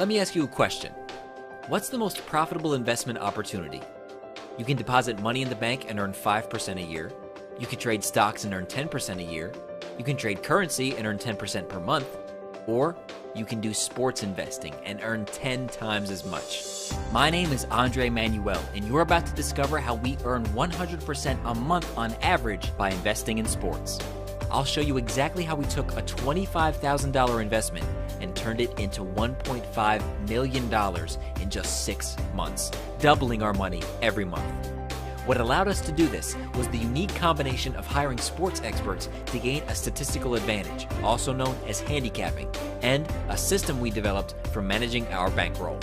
Let me ask you a question. What's the most profitable investment opportunity? You can deposit money in the bank and earn 5% a year. You can trade stocks and earn 10% a year. You can trade currency and earn 10% per month. Or you can do sports investing and earn 10 times as much. My name is Andre Manuel, and you're about to discover how we earn 100% a month on average by investing in sports. I'll show you exactly how we took a $25,000 investment and turned it into $1.5 million in just 6 months, doubling our money every month. What allowed us to do this was the unique combination of hiring sports experts to gain a statistical advantage, also known as handicapping, and a system we developed for managing our bankroll.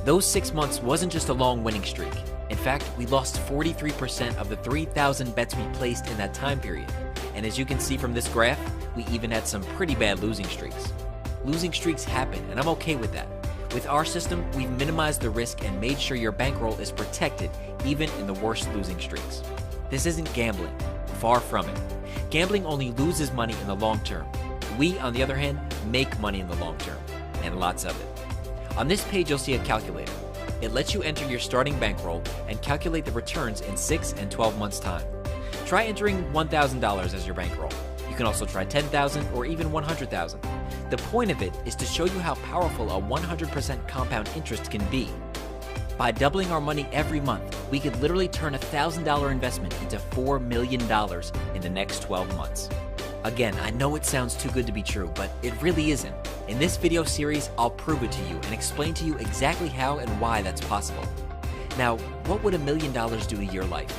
Those 6 months wasn't just a long winning streak. In fact, we lost 43% of the 3,000 bets we placed in that time period. And as you can see from this graph, we even had some pretty bad losing streaks. Losing streaks happen, and I'm okay with that. With our system, we've minimized the risk and made sure your bankroll is protected even in the worst losing streaks. This isn't gambling. Far from it. Gambling only loses money in the long term. We, on the other hand, make money in the long term, and lots of it. On this page, you'll see a calculator. It lets you enter your starting bankroll and calculate the returns in 6 and 12 months' time. Try entering $1,000 as your bankroll. You can also try $10,000 or even $100,000. The point of it is to show you how powerful a 100% compound interest can be. By doubling our money every month, we could literally turn a $1,000 investment into $4 million in the next 12 months. Again, I know it sounds too good to be true, but it really isn't. In this video series, I'll prove it to you and explain to you exactly how and why that's possible. Now, what would $1 million do to your life?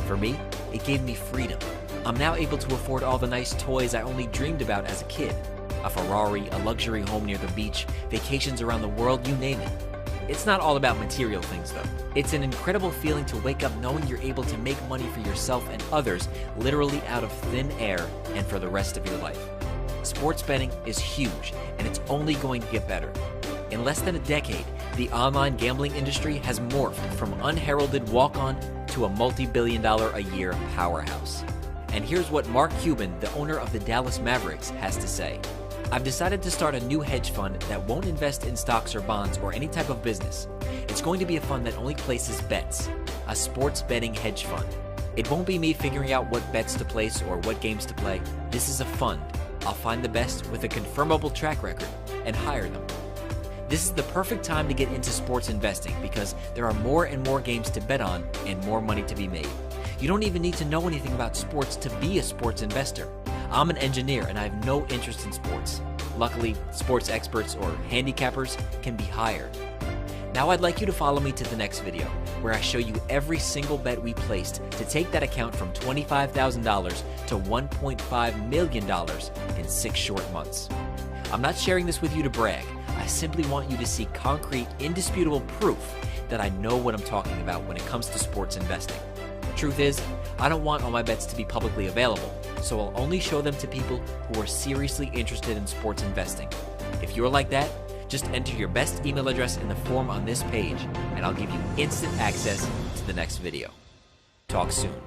For me, it gave me freedom. I'm now able to afford all the nice toys I only dreamed about as a kid. A Ferrari, a luxury home near the beach, vacations around the world, you name it. It's not all about material things though. It's an incredible feeling to wake up knowing you're able to make money for yourself and others literally out of thin air and for the rest of your life. Sports betting is huge and it's only going to get better. In less than a decade, the online gambling industry has morphed from unheralded walk-on to a multi-billion-dollar-a-year powerhouse. And here's what Mark Cuban, the owner of the Dallas Mavericks, has to say. I've decided to start a new hedge fund that won't invest in stocks or bonds or any type of business. It's going to be a fund that only places bets, a sports betting hedge fund. It won't be me figuring out what bets to place or what games to play. This is a fund. I'll find the best with a confirmable track record and hire them. This is the perfect time to get into sports investing because there are more and more games to bet on and more money to be made. You don't even need to know anything about sports to be a sports investor. I'm an engineer and I have no interest in sports. Luckily, sports experts or handicappers can be hired. Now I'd like you to follow me to the next video, where I show you every single bet we placed to take that account from $25,000 to $1.5 million in 6 short months. I'm not sharing this with you to brag. I simply want you to see concrete, indisputable proof that I know what I'm talking about when it comes to sports investing. Truth is, I don't want all my bets to be publicly available, so I'll only show them to people who are seriously interested in sports investing. If you're like that, just enter your best email address in the form on this page, and I'll give you instant access to the next video. Talk soon.